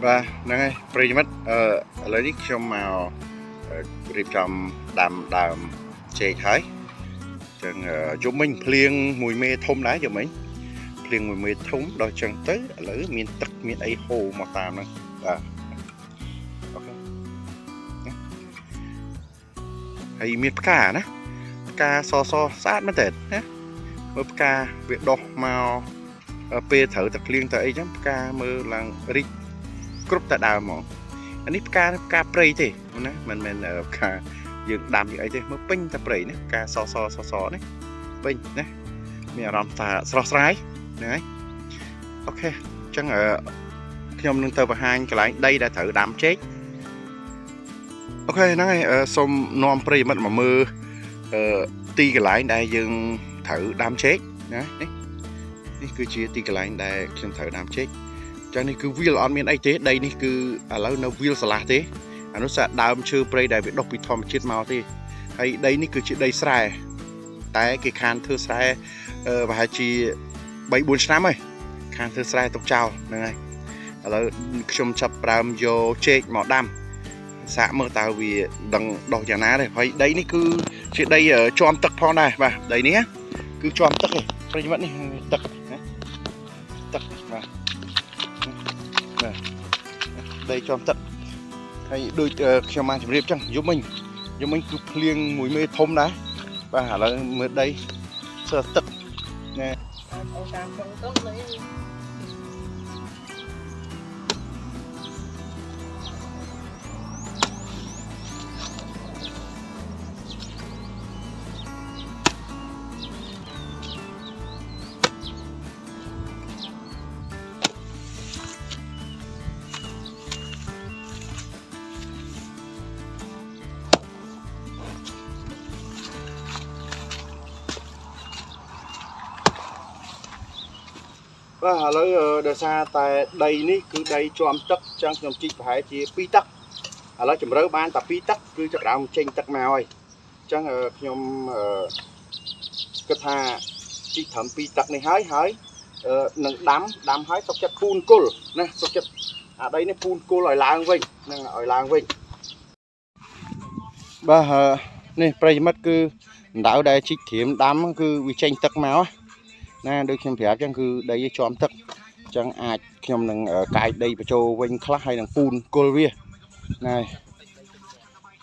Và nàyប្រិយមិត្តឥឡូវនេះខ្ញុំមករៀបចំដាំដើមចេកហើយចឹងជុំវិញភ្លៀងមួយមេធំដែរជុំវិញភ្លៀងមួយមេធំដល់ចឹងទៅឥឡូវមានទឹកមានអីហូរមកតាមហ្នឹងបាទអូខេហើយមានផ្កាណាផ្កាសស្អាតមែនតើណាមើលផ្កាវាដុះមកពេលត្រូវតែភ្លៀងទៅអីចឹងផ្កាមើលឡើងរីកគ្រប់តែដើមហ្មងអានេះផ្កាព្រៃទេណាមិនមែនផ្កាយើងដាំយ៉ាងអីទេមើលពេញតែព្រៃណាផ្កាសនេះពេញណាមានអារម្មណ៍ថាស្រស់ស្រាយហ្នឹងហើយអូខេអញ្ចឹងខ្ញុំនឹងទៅបង្ហាញកន្លែងដីដែលត្រូវដាំចេកអូខេហ្នឹងហើយសូមនាំប្រិយមិត្តមកមើលទីកន្លែងដែលយើងត្រូវដាំចេកណានេះគឺជាទីកន្លែងដែលខ្ញុំត្រូវដាំចេកចឹងនេះគឺវាលអត់មានអីទេដីនេះគឺឥឡូវនៅវាលស្រឡះទេអានោះសាដើមឈើព្រៃដែលវាដុះពីធម្មជាតិមកទេហើយដីនេះគឺជាដីស្រែតែគេខានធ្វើស្រែប្រហែលជា3-4 ឆ្នាំហើយខានធ្វើស្រែទុកចោលហ្នឹងហើយឥឡូវខ្ញុំចាប់ផ្ដើមយកចេកមកដាំសាកមើលតើវាដឹងដុះយ៉ាងណាទេហើយដីនេះគឺជាដីជាប់ទឹកផងដែរបាទដីនេះគឺជាប់ទឹកឯងប្រិយមិត្តនេះទឹកណាទឹកបាទដីជាប់ទឹកហើយដូចខ្ញុំបានជម្រាបចឹងយប់មិញគឺភ្លៀងមួយមេធំដែរបាទឥឡូវមើលដីស្ទើរទឹកណែអូតាមក្នុងទឹកលេបាទឥឡូវដោយសារតែដីនេះគឺដីជាប់ទឹកចឹងខ្ញុំជីកប្រហែលជា2ទឹកឥឡូវជម្រៅបានតែ2ទឹកគឺចាប់ដើមចេញទឹកមកហើយចឹងខ្ញុំគិតថាជីកត្រឹម2ទឹកនេះហើយនឹងដាំហើយសុខចិត្តពូនគល់ណាសុខចិត្តអាដីនេះពូនគល់ឲ្យឡើងវិញនឹងឲ្យឡើងវិញបាទនេះប្រិយមិត្តគឺដៅដែលជីកត្រៀមដាំគឺវាចេញទឹកមកណាដូចខ្ញុំប្រាប់ចឹងគឺដីជាប់ទឹកចឹងអាចខ្ញុំនឹងកាយដីបញ្ចូលវិញខ្លះហើយនឹងពូនគល់វាណា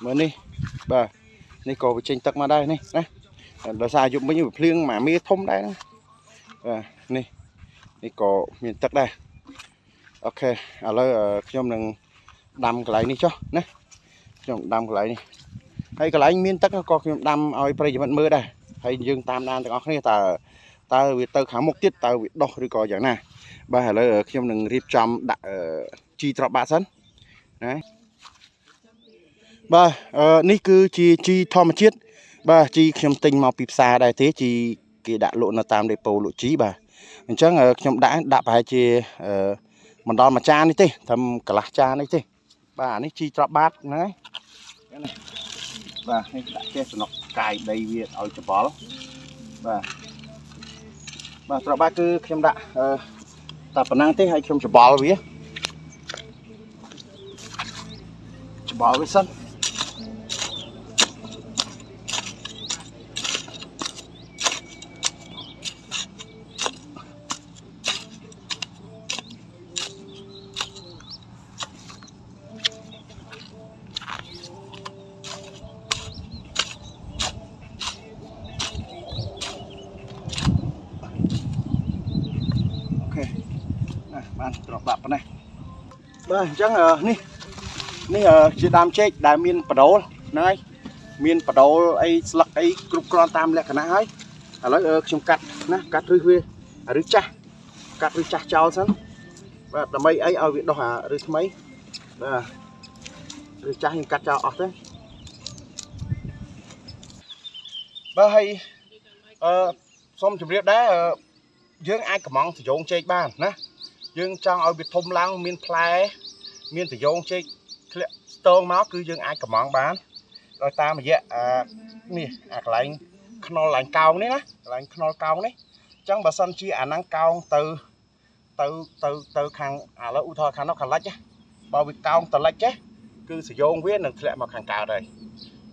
មើលនេះបាទនេះក៏វាចេញទឹកមកដែរនេះណាដោយសារយប់មិញវាភ្លៀងមួយមេធំដែរណាបាទនេះក៏មានទឹកដែរអូខេឥឡូវខ្ញុំនឹងដាំកន្លែងនេះចុះណាខ្ញុំដាំកន្លែងនេះហើយកន្លែងមានទឹកក៏ខ្ញុំដាំឲ្យប្រិយមិត្តមើលដែរហើយយើងតាមដានទាំងអស់គ្នាតើវាទៅខាងមុខទៀតតើវាដុះឬក៏យ៉ាងណាបាទឥឡូវខ្ញុំនឹងរៀបចំដាក់ជីត្រប់បាក់សិនណាបាទនេះគឺជាជីធម្មជាតិបាទជីខ្ញុំទិញមកពីផ្សារដែរទេជីគេដាក់លក់នៅតាមដេប៉ូលក់ជីបាទអញ្ចឹងខ្ញុំដាក់ប្រហែលជាមិនដល់មួយចាននេះទេត្រឹមកន្លះចាននេះទេបាទនេះជីត្រប់បាតហ្នឹងហើយបាទនេះដាក់ចេះសំណុកកាយដីវាឲ្យច្បល់បាទត្រប់បាតគឺខ្ញុំដាក់តែប៉ុណ្ណឹងទេហើយខ្ញុំច្បល់វាសិនបានត្រប់បាក់ប៉ុណ្ណេះបាទអញ្ចឹងនេះជាដើមចេកដែលមានបដូលហ្នឹងហើយមានបដូលអីស្លឹកអីគ្រប់គ្រាន់តាមលក្ខណៈហើយឥឡូវខ្ញុំកាត់ណាកាត់ឬវាឬចាស់កាត់ឬចាស់ចោលសិនបាទដើម្បីអីឲ្យវាដុះអាឬថ្មីបាទឬចាស់ខ្ញុំកាត់ចោលអស់ទៅបាទហើយសូមជម្រាបដែរយើងអាចកំងត្រយងចេកបានណាយើងចង់ឲ្យវាធំឡើងមានផ្លែមានត្រយងចេកធ្លាក់ស្ទងមកគឺយើងអាចកំងបានដោយតាមរយៈនេះអាកន្លែងខ្នុរឡើងកោងនេះណាកន្លែងខ្នុរកោងនេះអញ្ចឹងបើសិនជាអាហ្នឹងកោងទៅ ទៅខាងឥឡូវឧទាហរណ៍ខាងនោះខាងលិច bao việc cao tờ lệch chứ cứ sử dụng viết được thẹn màu hàng cao đây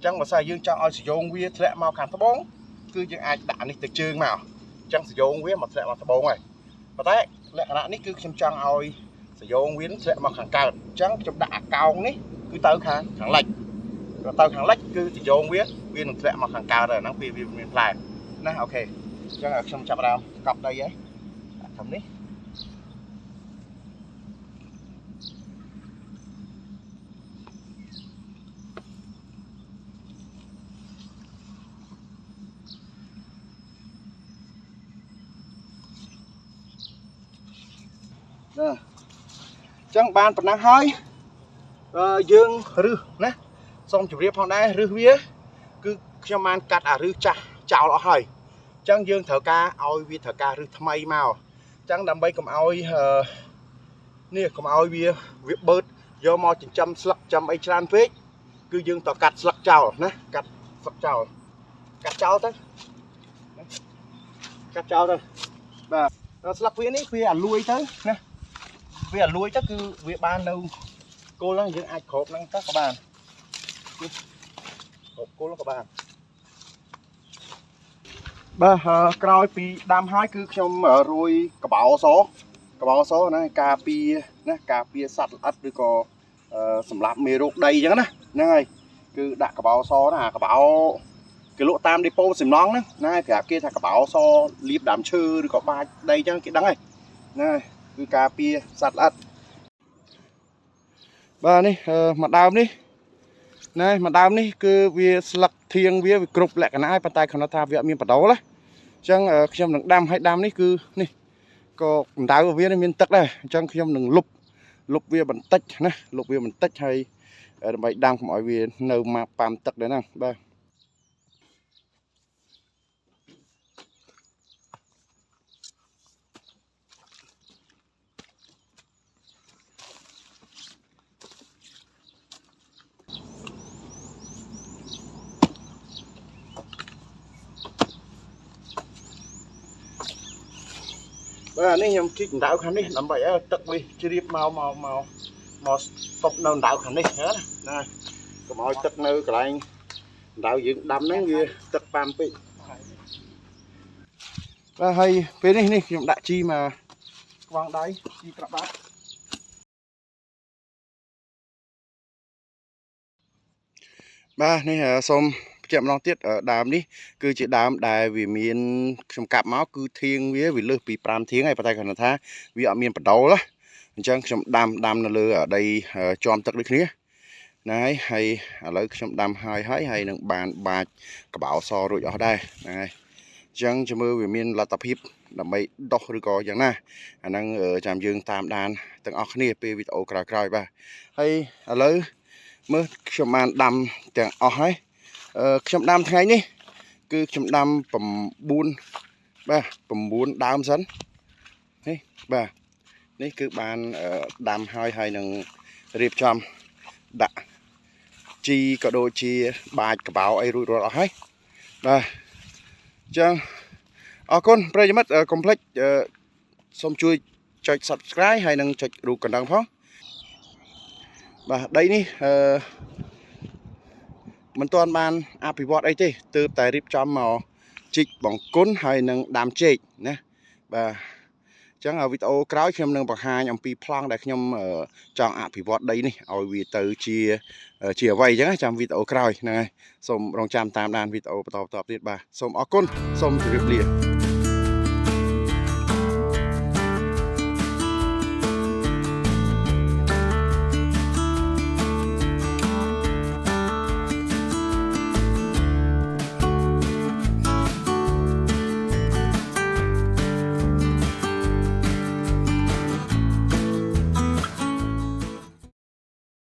chẳng mà sao dương cho ai sử dụng viết thẹn màu hàng thấp bóng cứ những ai đã đi từ trường màu chẳng sử dụng viết một thẹn màu thấp bóng này và đấy lẽ là ní cứ trong ai sử dụng viết thẹn màu hàng cao chẳng trong đã cao ní cứ tới hàng lệch rồi tới hàng lệch cứ sử dụng viết được thẹn màu hàng cao rồi nó vì mình lại nè ok chẳng ở trong chạm đàm cặp đây ấy thầm ní chẳng bàn phần năng hơi dương rư nè xong chủ riêng phong đây rư vía cứ cho man cắt rư chào lọ hơi chẳng dương thở ca oi vi thở ca rư thay màu chẳng đâm bay cầm oi nè cầm oi vi việc bớt do mò chỉnh chăm sặc chăm ấy tràn phết cứ dương tỏ cắt sặc chào nè cắt chào thôi cắt chào thôi và sặc vía ní vía lui tới nè vía lui chắc cứ vía ban đâu cô nó những ai khổ năng các bạn cô nó các bạn bà coi pi đam hai cứ trong ở rồi cả bảo số này cà pi sạt ắt rồi có sầm lạp mì ruột đầy chứ nè này cứ đặt cả bảo số là cả bảo cái lỗ tam đi po sầm nón đó này thì kia thà cả bảo so liệp đám chư rồi có ba đây chứ cái đắng này này cứ cà pi sạt ắt bà này mặt đào đi này mặt đào đi cứ việc lật thiêng việc cục lại cái này bàn tay nó tha việc miền bắt đầu đấy chẳng khi đừng đam hay đam đấy cứ này có đào của việc này miền tắc đây chẳng khi đừng lục việc bẩn tách nè lục việc bẩn tách hay bài đam của mọi việc nơi mà pam tắc đấy nè ba này nhầm kích đảo khăn đi làm vậy tật đi chưa điệp màu phục nâu đảo khăn đi nhớ này có mọi tật nơi cái này đảo dựng đâm nó như tật pam pi và hay phía này này nhầm đại chi mà quang đáy chi các bạn ba này xong chậm long tiết ở đám đi cứ chỉ đám đài vì miền trong cặp máu cứ thiêng với vì lơ bị pram thiêng này phải tay còn tha vì ở miền bắt đầu đó chẳng trong đám là lơ ở đây chom tật được nhé này hay lấy trong đám hay đừng bàn bạc cả bảo so rồi ở đây này chẳng cho mơ vì miền là tập hiệp là mấy đọc rồi có chẳng na năng ở trạm dương tam đàn từng ở khné pe vịt ổ cày ba hay lấy mơ trong màn đam từng ở hay trong đamថ្ងៃនេះគឺខ្ញុំដាំ9បាទ9ដើមសិននេះបាទនេះគឺបានដាំហើយនឹងរៀបចំដាក់ជីក៏ដូចជាបាចកបោអីរួចរាល់អស់ហើយបាទអញ្ចឹងអរគុណប្រិយមិត្តកុំភ្លេចសូមជួយចុច Subscribe ហើយនឹងចុចរូបកណ្ដឹងផងបាទដីនេះមិនទាន់បានអភិវឌ្ឍអីទេទើបតែរៀបចំមកជីកបង្គន់ហើយនឹងដាំចេកណាបាទអញ្ចឹងវីដេអូក្រោយខ្ញុំនឹងបង្ហាញអំពីប្លង់ដែលខ្ញុំចង់អភិវឌ្ឍដីនេះឲ្យវាទៅជាអ្វីអញ្ចឹងចាំវីដេអូក្រោយហ្នឹងហើយសូមរងចាំតាមដានវីដេអូបន្តទៀតបាទសូមអរគុណសូមជម្រាបលា